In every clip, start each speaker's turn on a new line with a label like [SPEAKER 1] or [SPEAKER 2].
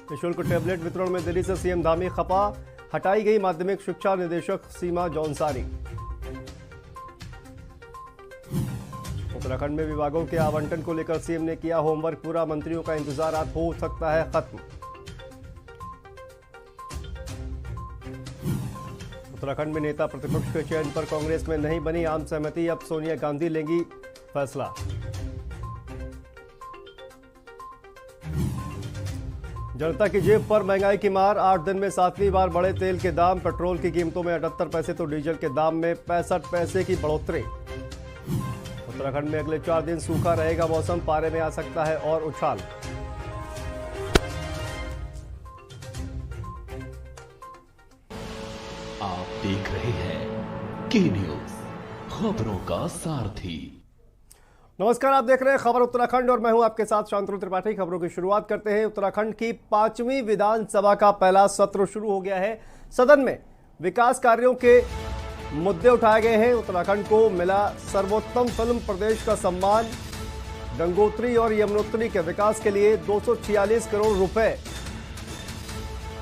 [SPEAKER 1] निःशुल्क टैबलेट वितरण में दिल्ली से सीएम धामी खफा, हटाई गई माध्यमिक शिक्षा निदेशक सीमा जौनसारी। उत्तराखंड में विभागों के आवंटन को लेकर सीएम ने किया होमवर्क पूरा, मंत्रियों का इंतजार आज हो सकता है खत्म। उत्तराखंड में नेता प्रतिपक्ष के चयन पर कांग्रेस में नहीं बनी आम सहमति, अब सोनिया गांधी लेंगी फैसला। जनता की जेब पर महंगाई की मार, 8 दिन में 7वीं बार बढ़े तेल के दाम, पेट्रोल की कीमतों में 78 पैसे तो डीजल के दाम में 65 पैसे की बढ़ोतरी। उत्तराखंड में अगले 4 दिन सूखा रहेगा मौसम, पारे में आ सकता है और उछाल।
[SPEAKER 2] आप देख रहे हैं के न्यूज, खबरों का सारथी।
[SPEAKER 1] नमस्कार, आप देख रहे हैं खबर उत्तराखंड और मैं हूं आपके साथ शांतनु त्रिपाठी। खबरों की शुरुआत करते हैं। उत्तराखंड की 5वीं विधानसभा का पहला सत्र शुरू हो गया है। सदन में विकास कार्यों के मुद्दे उठाए गए हैं। उत्तराखंड को मिला सर्वोत्तम फिल्म प्रदेश का सम्मान, गंगोत्री और यमुनोत्री के विकास के लिए 246 करोड़ रुपए।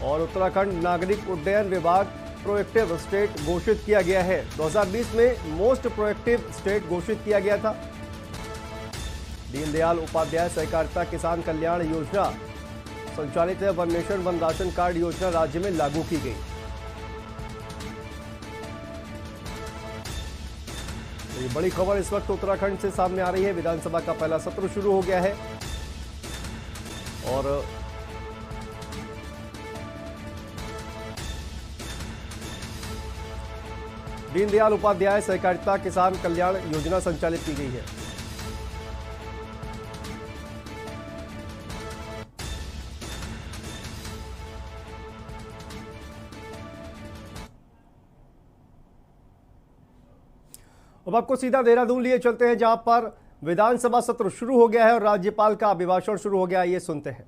[SPEAKER 1] और उत्तराखंड नागरिक उड्डयन विभाग प्रोएक्टिव स्टेट घोषित किया गया है। 2020 में मोस्ट प्रोएक्टिव स्टेट घोषित किया गया था। दीनदयाल उपाध्याय सहकारिता किसान कल्याण योजना संचालित है। One nation one ration card योजना राज्य में लागू की गई। ये बड़ी खबर इस वक्त उत्तराखंड से सामने आ रही है। विधानसभा का पहला सत्र शुरू हो गया है और दीनदयाल उपाध्याय सहकारिता किसान कल्याण योजना संचालित की गई है। अब आपको सीधा देहरादून लिए चलते हैं, जहां पर विधानसभा सत्र शुरू हो गया है और राज्यपाल का अभिभाषण शुरू हो गया। ये सुनते हैं।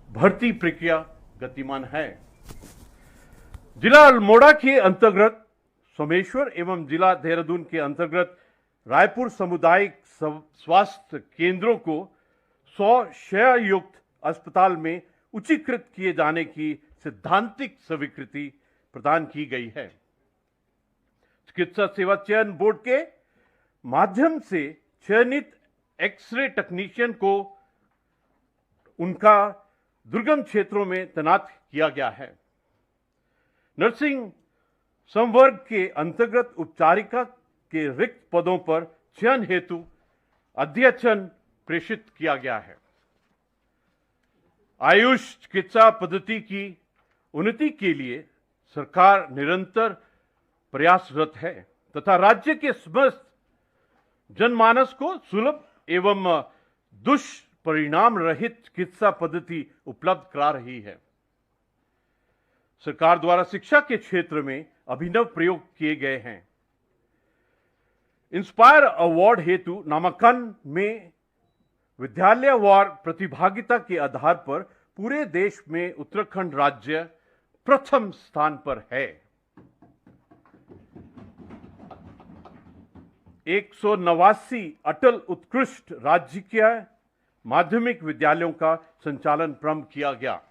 [SPEAKER 3] भर्ती प्रक्रिया गतिमान है। जिला अल्मोड़ा के अंतर्गत सोमेश्वर एवं जिला देहरादून के अंतर्गत रायपुर सामुदायिक स्वास्थ्य केंद्रों को 100 शय युक्त अस्पताल में उच्चीकृत किए जाने की सैद्धांतिक स्वीकृति प्रदान की गई है। चिकित्सा सेवा चयन बोर्ड के माध्यम से चयनित एक्सरे टेक्नीशियन को उनका दुर्गम क्षेत्रों में तैनात किया गया है। नर्सिंग संवर्ग के अंतर्गत उपचारिका के रिक्त पदों पर चयन हेतु अध्ययन प्रेषित किया गया है। आयुष चिकित्सा पद्धति की उन्नति के लिए सरकार निरंतर प्रयासरत है तथा राज्य के समस्त जनमानस को सुलभ एवं दुष्परिणाम रहित चिकित्सा पद्धति उपलब्ध करा रही है। सरकार द्वारा शिक्षा के क्षेत्र में अभिनव प्रयोग किए गए हैं। इंस्पायर अवार्ड हेतु नामांकन में विद्यालयवार प्रतिभागिता के आधार पर पूरे देश में उत्तराखंड राज्य प्रथम स्थान पर है। 189 अटल उत्कृष्ट राजकीय माध्यमिक विद्यालयों का संचालन प्रारंभ किया गया।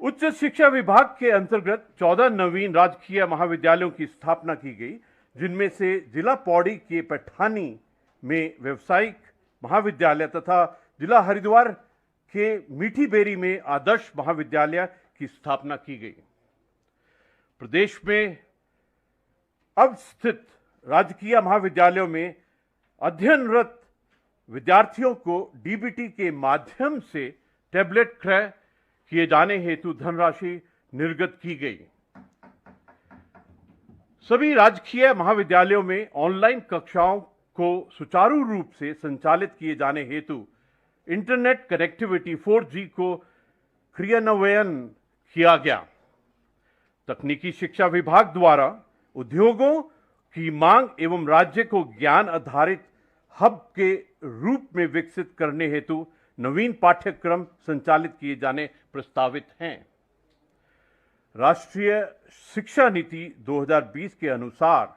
[SPEAKER 3] उच्च शिक्षा विभाग के अंतर्गत 14 नवीन राजकीय महाविद्यालयों की स्थापना की गई, जिनमें से जिला पौड़ी के पैठानी में व्यावसायिक महाविद्यालय तथा जिला हरिद्वार के मीठी बेरी में आदर्श महाविद्यालय की स्थापना की गई। प्रदेश में अब स्थित राजकीय महाविद्यालयों में अध्ययनरत विद्यार्थियों को डीबीटी के माध्यम से टैबलेट क्रय किए जाने हेतु धनराशि निर्गत की गई। सभी राजकीय महाविद्यालयों में ऑनलाइन कक्षाओं को सुचारू रूप से संचालित किए जाने हेतु इंटरनेट कनेक्टिविटी 4G को क्रियान्वयन किया गया। तकनीकी शिक्षा विभाग द्वारा उद्योगों की मांग एवं राज्य को ज्ञान आधारित हब के रूप में विकसित करने हेतु नवीन पाठ्यक्रम संचालित किए जाने प्रस्तावित हैं। राष्ट्रीय शिक्षा नीति 2020 के अनुसार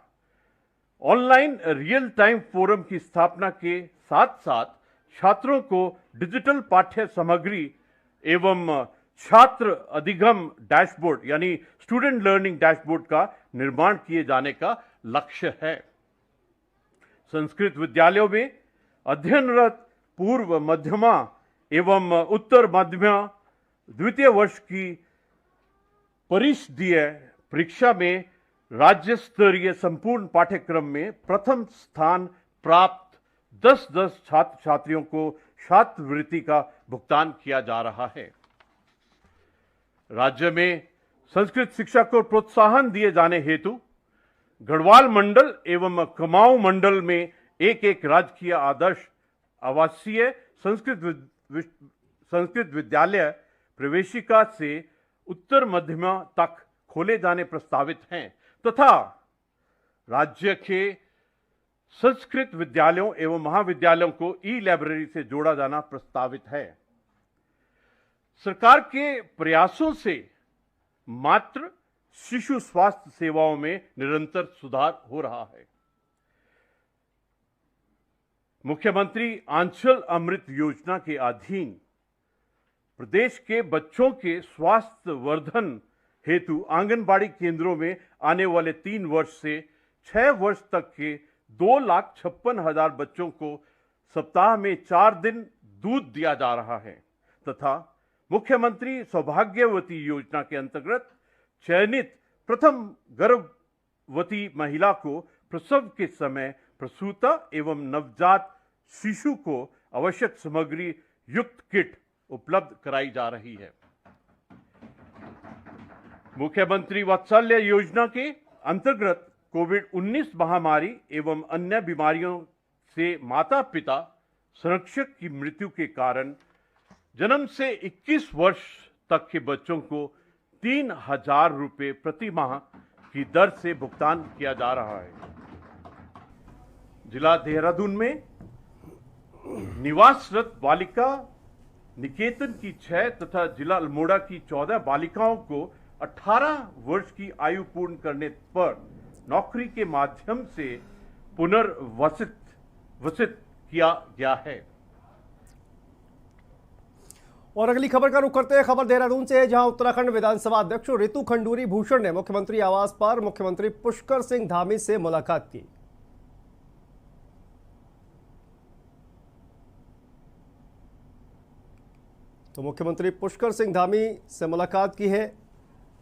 [SPEAKER 3] ऑनलाइन रियल टाइम फोरम की स्थापना के साथ साथ छात्रों को डिजिटल पाठ्य सामग्री एवं छात्र अधिगम डैशबोर्ड यानी स्टूडेंट लर्निंग डैशबोर्ड का निर्माण किए जाने का लक्ष्य है। संस्कृत विद्यालयों में अध्ययनरत पूर्व मध्यमा एवं उत्तर मध्यमा द्वितीय वर्ष की परिषदीय परीक्षा में राज्य स्तरीय संपूर्ण पाठ्यक्रम में प्रथम स्थान प्राप्त 10-10 छात्र छात्रियों को छात्रवृत्ति का भुगतान किया जा रहा है। राज्य में संस्कृत शिक्षा को प्रोत्साहन दिए जाने हेतु गढ़वाल मंडल एवं कुमाऊं मंडल में एक राजकीय आदर्श आवासीय संस्कृत विद्यालय प्रवेशिका से उत्तर मध्यमा तक खोले जाने प्रस्तावित हैं तथा राज्य के संस्कृत विद्यालयों एवं महाविद्यालयों को ई लाइब्रेरी से जोड़ा जाना प्रस्तावित है। सरकार के प्रयासों से मातृ शिशु स्वास्थ्य सेवाओं में निरंतर सुधार हो रहा है। मुख्यमंत्री आंचल अमृत योजना के अधीन प्रदेश के बच्चों के स्वास्थ्य वर्धन हेतु आंगनबाड़ी केंद्रों में आने वाले 3 वर्ष से 6 वर्ष तक के 2,56,000 बच्चों को सप्ताह में 4 दिन दूध दिया जा रहा है तथा मुख्यमंत्री सौभाग्यवती योजना के अंतर्गत चयनित प्रथम गर्भवती महिला को प्रसव के समय प्रसूता एवं नवजात शिशु को आवश्यक सामग्री युक्त किट उपलब्ध कराई जा रही है। मुख्यमंत्री वात्सल्य योजना के अंतर्गत कोविड-19 महामारी एवं अन्य बीमारियों से माता पिता संरक्षक की मृत्यु के कारण जन्म से 21 वर्ष तक के बच्चों को 3,000 रुपये प्रति माह की दर से भुगतान किया जा रहा है। जिला देहरादून में निवासरत बालिका निकेतन की 6 तथा जिला अल्मोड़ा की 14 बालिकाओं को 18 वर्ष की आयु पूर्ण करने पर नौकरी के माध्यम से पुनर्वसित किया गया है।
[SPEAKER 1] और अगली खबर का रुख करते हैं। खबर देहरादून से है, जहां उत्तराखंड विधानसभा अध्यक्ष रितु खंडूरी भूषण ने मुख्यमंत्री आवास पर मुख्यमंत्री पुष्कर सिंह धामी से मुलाकात की। तो मुख्यमंत्री पुष्कर सिंह धामी से मुलाकात की है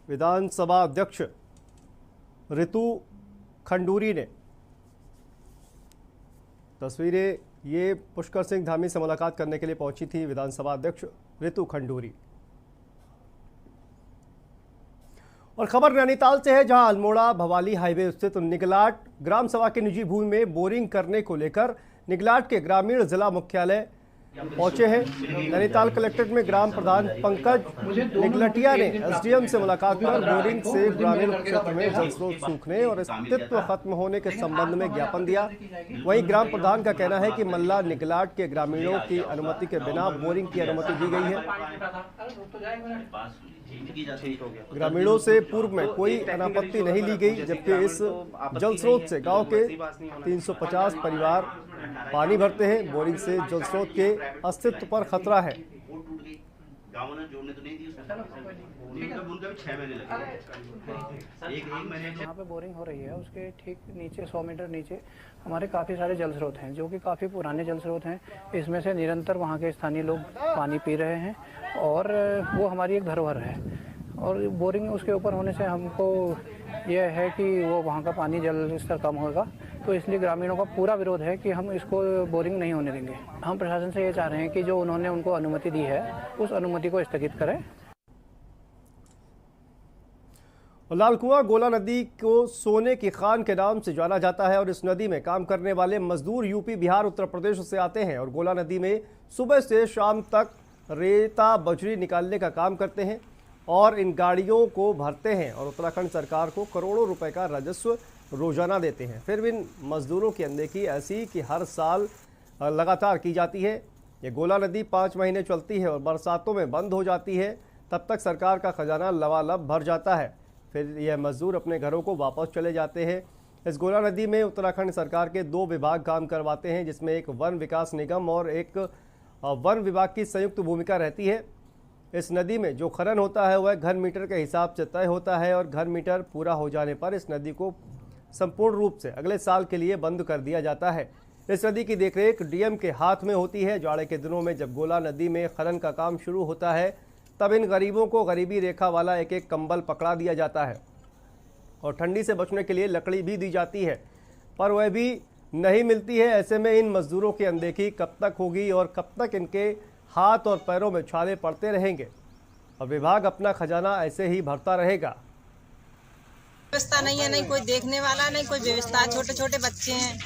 [SPEAKER 1] विधानसभा अध्यक्ष रितु खंडूरी ने। तस्वीरें ये पुष्कर सिंह धामी से मुलाकात करने के लिए पहुंची थी विधानसभा अध्यक्ष रितु खंडूरी। और खबर नैनीताल से है, जहां अल्मोड़ा भवाली हाईवे स्थित निगलाट ग्राम सभा की निजी भूमि में बोरिंग करने को लेकर निगलाट के ग्रामीण जिला मुख्यालय पहुंचे हैं। नैनीताल कलेक्ट्रेट में ग्राम प्रधान पंकज निगलटिया ने एसडीएम से मुलाकात कर बोरिंग से ग्रामीण क्षेत्र में जल स्रोत सूखने और अस्तित्व खत्म होने के संबंध में ज्ञापन दिया। वहीं ग्राम प्रधान का कहना है कि मल्ला निगलाट के ग्रामीणों की अनुमति के बिना बोरिंग की अनुमति दी गई है। ग्रामीणों से पूर्व में कोई अनापत्ति नहीं ली गई, जबकि इस जल स्रोत से गांव के 350 परिवार पानी भरते हैं। बोरिंग से जल स्रोत के अस्तित्व पर खतरा है।
[SPEAKER 4] यहाँ पे बोरिंग हो रही है, उसके ठीक नीचे 100 मीटर नीचे हमारे काफ़ी सारे जल स्रोत हैं, जो कि काफ़ी पुराने जल स्रोत हैं। इसमें से निरंतर वहाँ के स्थानीय लोग पानी पी रहे हैं और वो हमारी एक धरोहर है। और बोरिंग उसके ऊपर होने से हमको यह है कि वो वहाँ का पानी जल स्तर कम होगा, तो इसलिए ग्रामीणों का पूरा विरोध है कि हम इसको बोरिंग नहीं होने देंगे। हम प्रशासन से ये चाह रहे हैं कि जो उन्होंने उनको अनुमति दी है उस अनुमति को स्थगित करें।
[SPEAKER 1] लालकुआं गोला नदी को सोने की खान के नाम से जाना जाता है और इस नदी में काम करने वाले मजदूर यूपी, बिहार, उत्तर प्रदेश से आते हैं और गोला नदी में सुबह से शाम तक रेता बजरी निकालने का काम करते हैं और इन गाड़ियों को भरते हैं और उत्तराखंड सरकार को करोड़ों रुपए का राजस्व रोजाना देते हैं। फिर भी इन मजदूरों की अनदेखी ऐसी कि हर साल लगातार की जाती है। ये गोला नदी 5 महीने चलती है और बरसातों में बंद हो जाती है, तब तक सरकार का खजाना लबालब भर जाता है। फिर यह मजदूर अपने घरों को वापस चले जाते हैं। इस गोला नदी में उत्तराखंड सरकार के 2 विभाग काम करवाते हैं, जिसमें एक वन विकास निगम और एक वन विभाग की संयुक्त भूमिका रहती है। इस नदी में जो खनन होता है वह घन मीटर के हिसाब से तय होता है और घन मीटर पूरा हो जाने पर इस नदी को संपूर्ण रूप से अगले साल के लिए बंद कर दिया जाता है। इस नदी की देखरेख डीएम के हाथ में होती है। जाड़े के दिनों में जब गोला नदी में खनन का काम शुरू होता है तब इन गरीबों को गरीबी रेखा वाला एक एक कंबल पकड़ा दिया जाता है और ठंडी से बचने के लिए लकड़ी भी दी जाती है, पर वह भी नहीं मिलती है। ऐसे में इन मजदूरों की अनदेखी कब तक होगी और कब तक इनके हाथ और पैरों में छाले पड़ते रहेंगे और विभाग अपना खजाना ऐसे ही भरता रहेगा।
[SPEAKER 5] व्यवस्था नहीं है, नहीं कोई देखने वाला, नहीं कोई व्यवस्था। छोटे छोटे बच्चे हैं,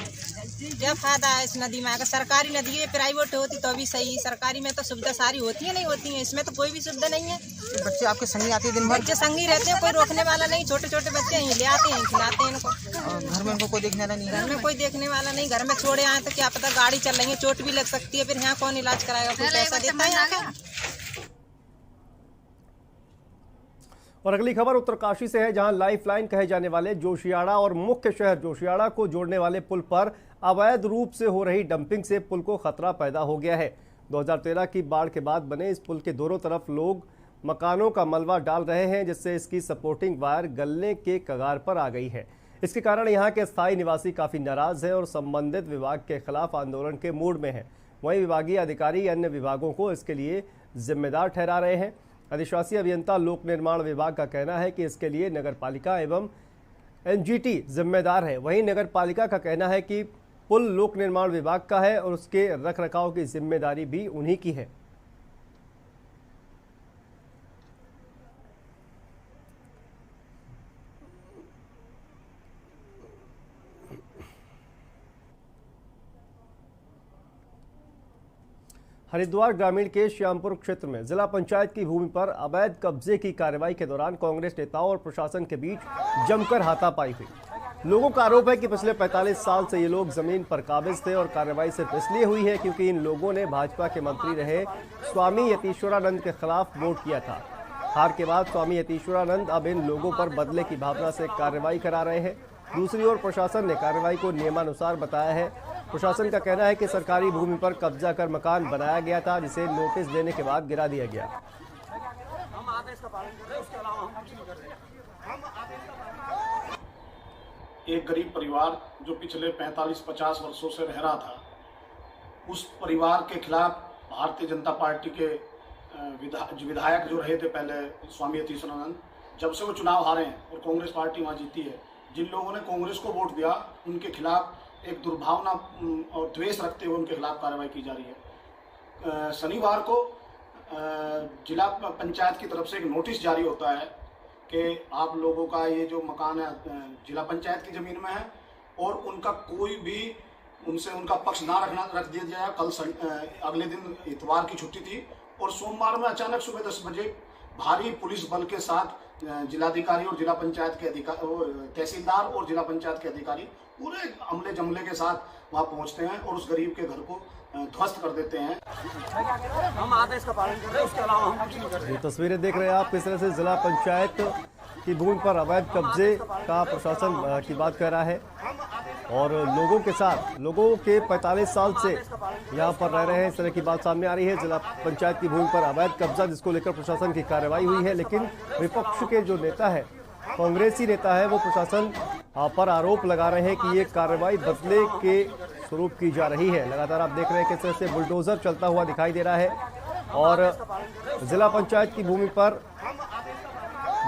[SPEAKER 5] क्या फायदा है इस नदी में? अगर सरकारी नदी है, प्राइवेट होती तो भी सही। सरकारी में तो सुविधा सारी होती है, नहीं होती है, इसमें तो कोई भी सुविधा नहीं है।
[SPEAKER 6] बच्चे आपके संगी आते हैं दिन भर?
[SPEAKER 5] बच्चे संगी रहते हैं, कोई रोकने वाला नहीं। छोटे छोटे बच्चे हैं, ले आते हैं, खिलाते हैं इनको।
[SPEAKER 6] घर में उनको कोई देखने वाला नहीं है?
[SPEAKER 5] घर में कोई देखने वाला नहीं। घर में छोड़े आए तो क्या पता गाड़ी चल रही है, चोट भी लग सकती है, फिर यहाँ कौन इलाज कराएगा? कोई पैसा देता है यहाँ का?
[SPEAKER 1] और अगली खबर उत्तरकाशी से है, जहां लाइफलाइन कहे जाने वाले जोशियाड़ा और मुख्य शहर जोशियाड़ा को जोड़ने वाले पुल पर अवैध रूप से हो रही डंपिंग से पुल को खतरा पैदा हो गया है। 2013 की बाढ़ के बाद बने इस पुल के दोनों तरफ लोग मकानों का मलबा डाल रहे हैं, जिससे इसकी सपोर्टिंग वायर गलने के कगार पर आ गई है। इसके कारण यहाँ के स्थायी निवासी काफ़ी नाराज है और संबंधित विभाग के खिलाफ आंदोलन के मूड में है। वहीं विभागीय अधिकारी अन्य विभागों को इसके लिए जिम्मेदार ठहरा रहे हैं। अधिशासी अभियंता लोक निर्माण विभाग का कहना है कि इसके लिए नगरपालिका एवं एनजीटी जिम्मेदार है। वहीं नगरपालिका का कहना है कि पुल लोक निर्माण विभाग का है और उसके रखरखाव की जिम्मेदारी भी उन्हीं की है। हरिद्वार ग्रामीण के श्यामपुर क्षेत्र में जिला पंचायत की भूमि पर अवैध कब्जे की कार्रवाई के दौरान कांग्रेस नेताओं और प्रशासन के बीच जमकर हाथापाई हुई। लोगों का आरोप है कि पिछले 45 साल से ये लोग जमीन पर काबिज थे और कार्रवाई सिर्फ इसलिए हुई है क्योंकि इन लोगों ने भाजपा के मंत्री रहे स्वामी यतीश्वरानंद के खिलाफ वोट किया था। हार के बाद स्वामी यतीश्वरानंद अब इन लोगों पर बदले की भावना से कार्रवाई करा रहे हैं। दूसरी ओर प्रशासन ने कार्रवाई को नियमानुसार बताया है। प्रशासन का कहना है कि सरकारी भूमि पर कब्जा कर मकान बनाया गया था, जिसे नोटिस देने के बाद गिरा दिया गया।
[SPEAKER 7] एक गरीब परिवार जो पिछले 45-50 वर्षों से रह रहा था, उस परिवार के खिलाफ भारतीय जनता पार्टी के विधायक जो रहे थे पहले स्वामी यतीश्वरानंद, जब से वो चुनाव हारे हैं और कांग्रेस पार्टी वहाँ जीती है, जिन लोगों ने कांग्रेस को वोट दिया उनके खिलाफ एक दुर्भावना और द्वेष रखते हुए उनके खिलाफ कार्रवाई की जा रही है। शनिवार को जिला पंचायत की तरफ से एक नोटिस जारी होता है कि आप लोगों का ये जो मकान है जिला पंचायत की ज़मीन में है और उनका कोई भी उनसे उनका पक्ष ना रख दिया जाए। कल अगले दिन इतवार की छुट्टी थी और सोमवार में अचानक सुबह 10 बजे भारी पुलिस बल के साथ जिलाधिकारी और जिला पंचायत के अधिकारी, तहसीलदार और जिला पंचायत के अधिकारी पूरे अमले जमले के साथ वहाँ पहुँचते हैं और उस गरीब के घर को ध्वस्त कर देते हैं।
[SPEAKER 6] हम आदेश का पालन कर रहे हैं, उसके अलावा हम कुछ नहीं कर रहे।
[SPEAKER 1] ये तस्वीरें देख रहे हैं आप, किस तरह से जिला पंचायत की भूमि पर अवैध कब्जे का प्रशासन की बात कर रहा है और लोगों के साथ, लोगों के 45 साल से यहाँ पर रह रहे हैं, इस तरह की बात सामने आ रही है। जिला पंचायत की भूमि पर अवैध कब्जा, जिसको लेकर प्रशासन की कार्रवाई हुई है, लेकिन विपक्ष के जो नेता है, कांग्रेसी नेता है, वो प्रशासन पर आरोप लगा रहे हैं कि ये कार्रवाई बदले के स्वरूप की जा रही है। लगातार आप देख रहे हैं किस तरह से बुलडोजर चलता हुआ दिखाई दे रहा है और जिला पंचायत की भूमि पर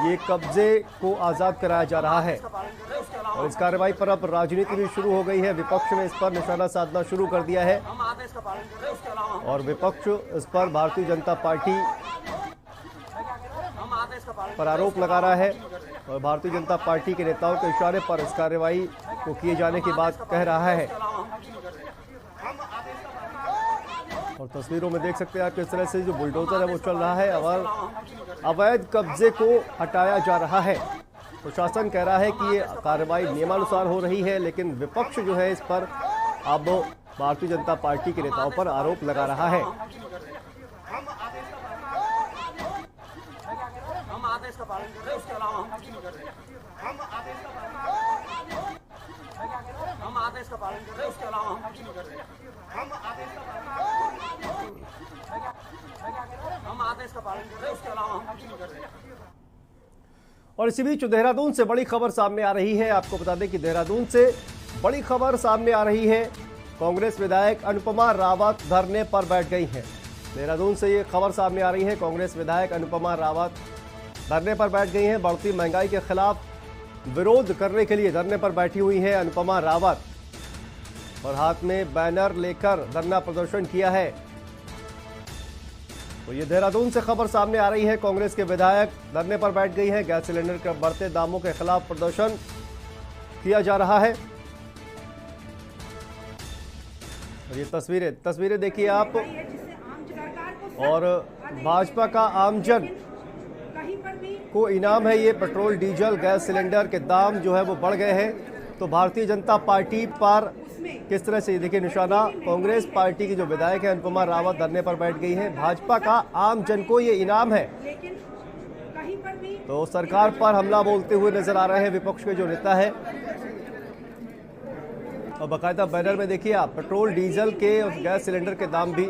[SPEAKER 1] ये कब्जे को आज़ाद कराया जा रहा है और इस कार्रवाई पर अब राजनीति भी शुरू हो गई है। विपक्ष ने इस पर निशाना साधना शुरू कर दिया है और विपक्ष इस पर भारतीय जनता पार्टी पर आरोप लगा रहा है और भारतीय जनता पार्टी के नेताओं के इशारे पर इस कार्रवाई को किए जाने की बात कह रहा है। और तस्वीरों में देख सकते हैं आप किस तरह से जो बुलडोजर है वो चल रहा है और अवैध कब्जे को हटाया जा रहा है। प्रशासन कह रहा है कि ये कार्रवाई नियमानुसार हो रही है, लेकिन विपक्ष जो है इस पर अब भारतीय जनता पार्टी के नेताओं पर आरोप लगा रहा है।
[SPEAKER 6] हम आदेश का पालन कर रहे हैं, उसके अलावा हम कुछ नहीं कर रहे। हम आदेश का पालन कर रहे हैं, उसके अलावा हम कुछ नहीं कर रहे। हम आदेश का पालन कर रहे हैं, उसके अलावा हम कुछ नहीं कर रहे।
[SPEAKER 1] और इसी बीच देहरादून से बड़ी खबर सामने आ रही है। आपको बता दें कि देहरादून से बड़ी खबर सामने आ रही है। कांग्रेस विधायक अनुपमा रावत धरने पर बैठ गई हैं। देहरादून से ये खबर सामने आ रही है। कांग्रेस विधायक अनुपमा रावत धरने पर बैठ गई हैं। बढ़ती महंगाई के खिलाफ विरोध करने के लिए धरने पर बैठी हुई हैं अनुपमा रावत, और हाथ में बैनर लेकर धरना प्रदर्शन किया है। तो ये देहरादून से खबर सामने आ रही है। कांग्रेस के विधायक धरने पर बैठ गई हैं। गैस सिलेंडर के बढ़ते दामों के खिलाफ प्रदर्शन किया जा रहा है। और ये तस्वीरें देखिए आप। और भाजपा का आमजन को इनाम है। ये पेट्रोल डीजल गैस सिलेंडर के दाम जो है वो बढ़ गए हैं। तो भारतीय जनता पार्टी पर किस तरह से देखिए निशाना। कांग्रेस पार्टी की जो विधायक है अनुपमा रावत धरने पर बैठ गई है। भाजपा का आम जन को ये इनाम है। तो सरकार पर हमला बोलते हुए नजर आ रहे हैं विपक्ष के जो नेता है। और बाकायदा बैनर में देखिए आप पेट्रोल डीजल के और गैस सिलेंडर के दाम भी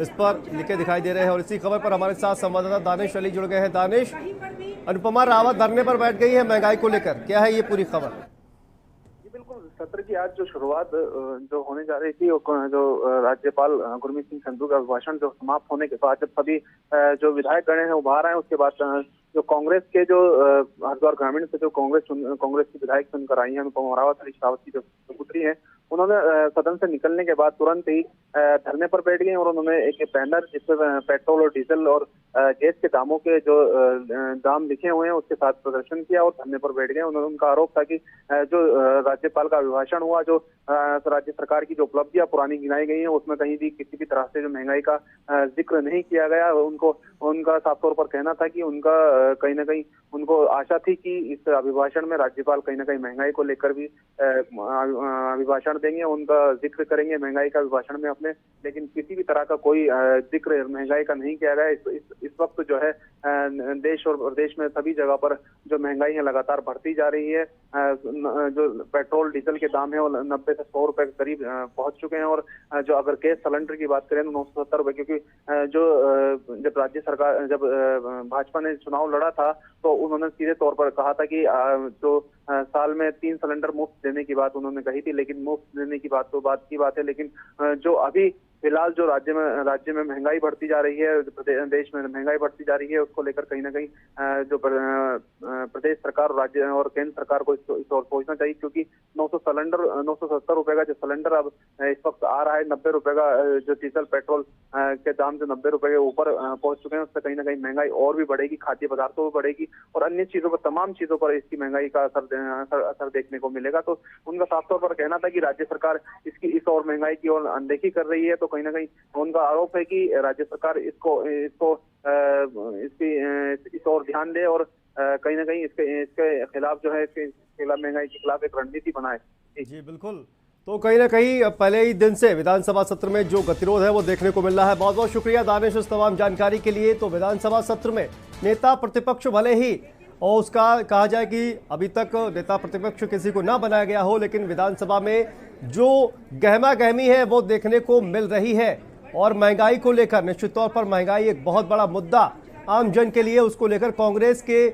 [SPEAKER 1] इस पर लिखे दिखाई दे रहे हैं। और इसी खबर पर हमारे साथ संवाददाता दानिश अली जुड़ गए हैं। दानिश, अनुपमा रावत धरने पर बैठ गई है महंगाई को लेकर, क्या है ये पूरी खबर?
[SPEAKER 8] बिल्कुल, सत्र की आज जो शुरुआत जो होने जा रही थी, जो राज्यपाल गुरमीत सिंह संधू का भाषण जो समाप्त होने के बाद जब सभी जो विधायक गण हैं वो बाहर आए, उसके बाद जो कांग्रेस के जो हरिद्वार ग्रामीण से जो कांग्रेस की विधायक चुनकर आई है अनुपमा रावत, हरीश रावत की जो पुत्री है, उन्होंने सदन से निकलने के बाद तुरंत ही धरने पर बैठ गए और उन्होंने एक बैनर जिसमें पेट्रोल और डीजल और गैस के दामों के जो दाम लिखे हुए हैं उसके साथ प्रदर्शन किया और धरने पर बैठ गए। उनका आरोप था कि जो राज्यपाल का अभिभाषण हुआ, जो राज्य सरकार की जो उपलब्धियां पुरानी गिनाई गई हैं उसमें कहीं भी किसी भी तरह से जो महंगाई का जिक्र नहीं किया गया। उनका साफ तौर पर कहना था कि उनका कहीं ना कहीं उनको आशा थी कि इस अभिभाषण में राज्यपाल कहीं ना कहीं महंगाई को लेकर भी अभिभाषण देंगे, उनका जिक्र करेंगे महंगाई का अभिभाषण में अपने, लेकिन किसी भी तरह का कोई जिक्र महंगाई का नहीं किया गया। इस वक्त जो है देश और प्रदेश में सभी जगह पर जो महंगाई है लगातार बढ़ती जा रही है। जो पेट्रोल डीजल के दाम है वो 90 से 100 रुपए के करीब पहुंच चुके हैं। और जो अगर गैस सिलेंडर की बात करें तो 970 रुपए, क्योंकि जब राज्य सरकार जब भाजपा ने चुनाव लड़ा था तो उन्होंने सीधे तौर पर कहा था कि जो साल में 3 सिलेंडर मुफ्त देने की बात उन्होंने कही थी, लेकिन मुफ्त देने की बात तो बात की बात है, लेकिन जो अभी फिलहाल जो राज्य में महंगाई बढ़ती जा रही है, देश में महंगाई बढ़ती जा रही है, उसको लेकर कहीं ना कहीं जो प्रदेश सरकार और राज्य और केंद्र सरकार को इस ओर सोचना चाहिए, क्योंकि 970 रुपए का जो सिलेंडर अब इस वक्त आ रहा है, 90 रुपए का जो डीजल पेट्रोल के दाम जो 90 रुपए के ऊपर पहुंच चुके हैं, उससे कहीं ना कहीं महंगाई और भी बढ़ेगी, खाद्य पदार्थों पर बढ़ेगी और अन्य चीजों पर, तमाम चीजों पर इसकी महंगाई का असर देखने को मिलेगा। तो उनका साफ तौर पर कहना था कि राज्य सरकार इसकी इस और महंगाई की ओर अनदेखी कर रही है। तो कहीं ना कहीं उनका आरोप है कि राज्य सरकार इसकी इस ओर ध्यान दे और कहीं ना कहीं इसके खिलाफ जो है, इसके खिलाफ महंगाई के खिलाफ एक रणनीति बनाए।
[SPEAKER 1] जी बिल्कुल। तो कहीं ना कहीं पहले ही दिन से विधानसभा सत्र में जो गतिरोध है वो देखने को मिल रहा है। बहुत बहुत शुक्रिया दानिश इस तमाम जानकारी के लिए। तो विधानसभा सत्र में नेता प्रतिपक्ष भले ही और उसका कहा जाए कि अभी तक नेता प्रतिपक्ष किसी को ना बनाया गया हो, लेकिन विधानसभा में जो गहमा गहमी है वो देखने को मिल रही है। और महंगाई को लेकर निश्चित तौर पर महंगाई एक बहुत बड़ा मुद्दा आम जन के लिए, उसको लेकर कांग्रेस के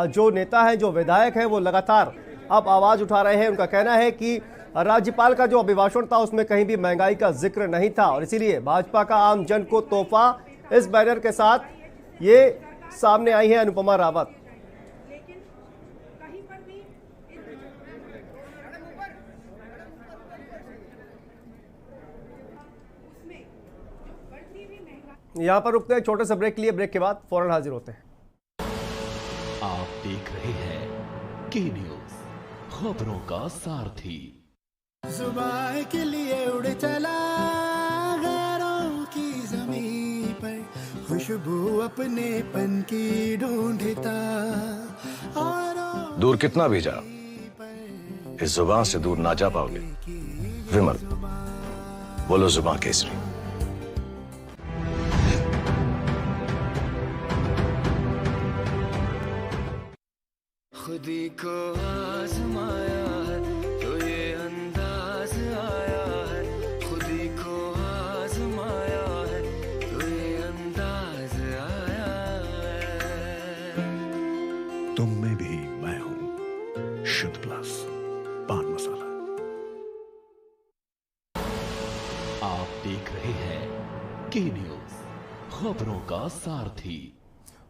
[SPEAKER 1] जो नेता हैं, जो विधायक हैं, वो लगातार अब आवाज उठा रहे हैं। उनका कहना है कि राज्यपाल का जो अभिभाषण था उसमें कहीं भी महंगाई का जिक्र नहीं था और इसीलिए भाजपा का आम जन को तोहफा इस बैनर के साथ ये सामने आई है अनुपमा रावत। यहां पर रुकते हैं छोटे से ब्रेक के लिए। ब्रेक के बाद फौरन हाजिर होते हैं।
[SPEAKER 2] आप देख रहे हैं के न्यूज, खबरों का सारथी।
[SPEAKER 9] जुबान के लिए उड़ चला गैरों की ज़मीं पर, खुशबू अपने पन की ढूंढता और
[SPEAKER 10] दूर कितना भी जा, इस जुबान से दूर ना जा पाओगे। विमल, बोलो जुबान केसरी।
[SPEAKER 9] खुदी को आजमाया है तो ये अंदाज
[SPEAKER 2] आप देख रहे हैं के न्यूज, खबरों का सारथी।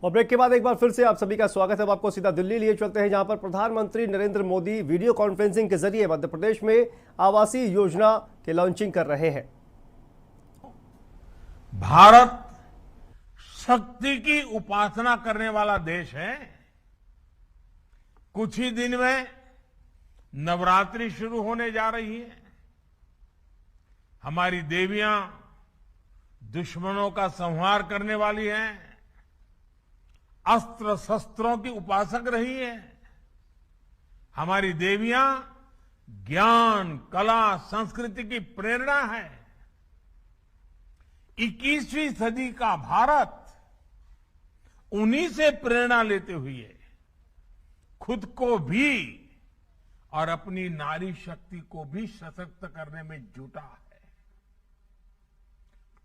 [SPEAKER 1] और ब्रेक के बाद एक बार फिर से आप सभी का स्वागत है। अब आपको सीधा दिल्ली लिए चलते हैं, जहां पर प्रधानमंत्री नरेंद्र मोदी वीडियो कॉन्फ्रेंसिंग के जरिए मध्य प्रदेश में आवासीय योजना के लॉन्चिंग कर रहे हैं।
[SPEAKER 11] भारत शक्ति की उपासना करने वाला देश है। कुछ ही दिन में नवरात्रि शुरू होने जा रही है। हमारी देवियां दुश्मनों का संहार करने वाली हैं, अस्त्र शस्त्रों की उपासक रही है। हमारी देवियां ज्ञान, कला, संस्कृति की प्रेरणा है। 21वीं सदी का भारत उन्हीं से प्रेरणा लेते हुए खुद को भी और अपनी नारी शक्ति को भी सशक्त करने में जुटा है।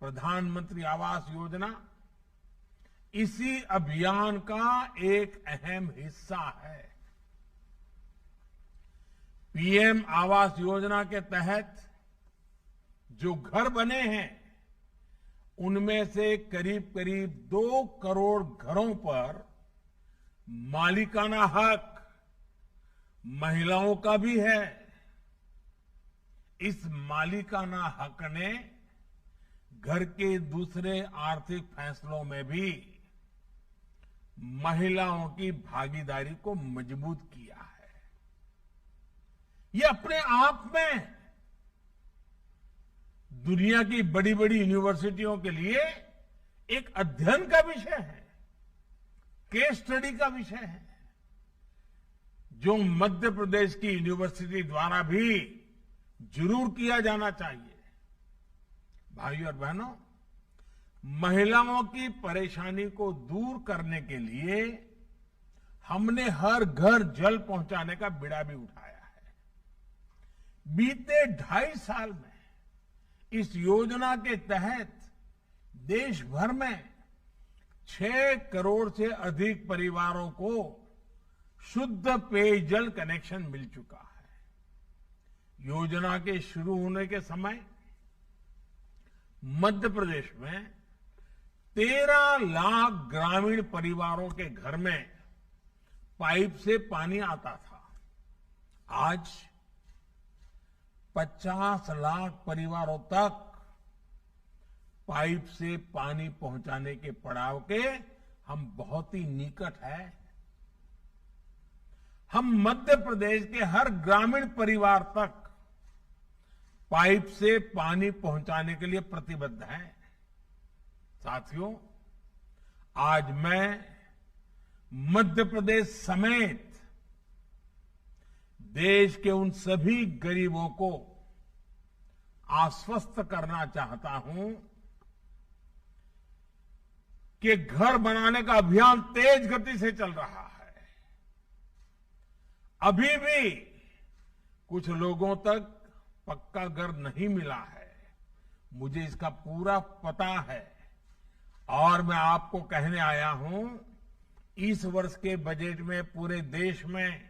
[SPEAKER 11] प्रधानमंत्री आवास योजना इसी अभियान का एक अहम हिस्सा है। पीएम आवास योजना के तहत जो घर बने हैं, उनमें से करीब करीब 2 करोड़ घरों पर मालिकाना हक महिलाओं का भी है। इस मालिकाना हक ने घर के दूसरे आर्थिक फैसलों में भी महिलाओं की भागीदारी को मजबूत किया है। ये अपने आप में दुनिया की बड़ी बड़ी यूनिवर्सिटियों के लिए एक अध्ययन का विषय है, केस स्टडी का विषय है, जो मध्य प्रदेश की यूनिवर्सिटी द्वारा भी जरूर किया जाना चाहिए। भाइयों और बहनों, महिलाओं की परेशानी को दूर करने के लिए हमने हर घर जल पहुंचाने का बीड़ा भी उठाया है। बीते 2.5 साल में इस योजना के तहत देश भर में 6 करोड़ से अधिक परिवारों को शुद्ध पेयजल कनेक्शन मिल चुका है। योजना के शुरू होने के समय मध्य प्रदेश में 13 लाख ग्रामीण परिवारों के घर में पाइप से पानी आता था। आज 50 लाख परिवारों तक पाइप से पानी पहुंचाने के पड़ाव के हम बहुत ही निकट हैं। हम मध्य प्रदेश के हर ग्रामीण परिवार तक पाइप से पानी पहुंचाने के लिए प्रतिबद्ध हैं। साथियों, आज मैं मध्य प्रदेश समेत देश के उन सभी गरीबों को आश्वस्त करना चाहता हूं कि घर बनाने का अभियान तेज गति से चल रहा है। अभी भी कुछ लोगों तक पक्का घर नहीं मिला है, मुझे इसका पूरा पता है। और मैं आपको कहने आया हूं, इस वर्ष के बजट में पूरे देश में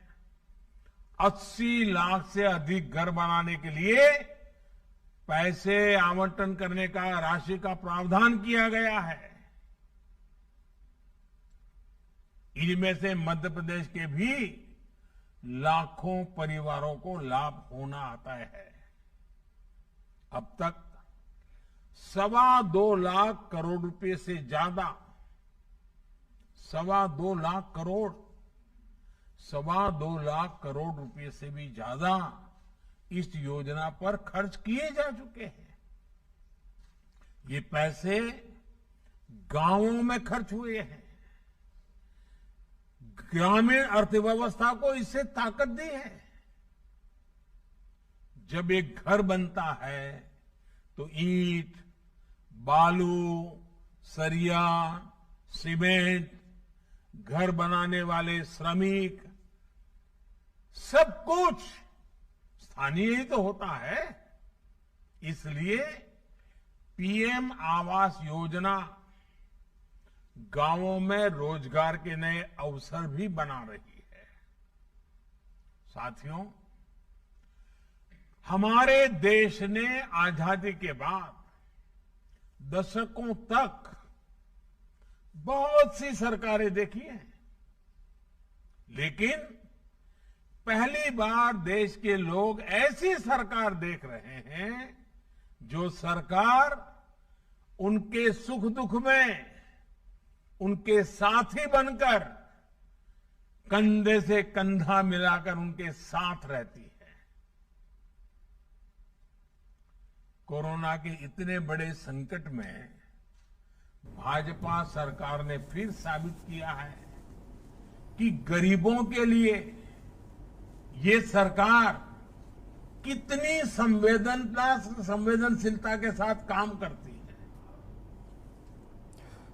[SPEAKER 11] 80 लाख से अधिक घर बनाने के लिए पैसे आवंटन करने का, राशि का प्रावधान किया गया है। इनमें से मध्य प्रदेश के भी लाखों परिवारों को लाभ होना आता है। अब तक 2.25 लाख करोड़ रुपए से ज्यादा, 2.25 लाख करोड़, 2.25 लाख करोड़ रुपए से भी ज्यादा इस योजना पर खर्च किए जा चुके हैं। ये पैसे गांवों में खर्च हुए हैं। ग्रामीण अर्थव्यवस्था को इससे ताकत दी है। जब एक घर बनता है तो ईंट, बालू, सरिया, सीमेंट, घर बनाने वाले श्रमिक, सब कुछ स्थानीय ही तो होता है। इसलिए पीएम आवास योजना गांवों में रोजगार के नए अवसर भी बना रही है। साथियों, हमारे देश ने आजादी के बाद दशकों तक बहुत सी सरकारें देखी हैं, लेकिन पहली बार देश के लोग ऐसी सरकार देख रहे हैं जो सरकार उनके सुख दुख में उनके साथी बनकर कंधे से कंधा मिलाकर उनके साथ रहती है। कोरोना के इतने बड़े संकट में भाजपा सरकार ने फिर साबित किया है कि गरीबों के लिए ये सरकार कितनी संवेदनशीलता के साथ काम करती है।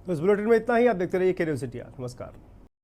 [SPEAKER 1] तो इस बुलेटिन में इतना ही। आप देखते रहिए के न्यूज़ इंडिया। नमस्कार।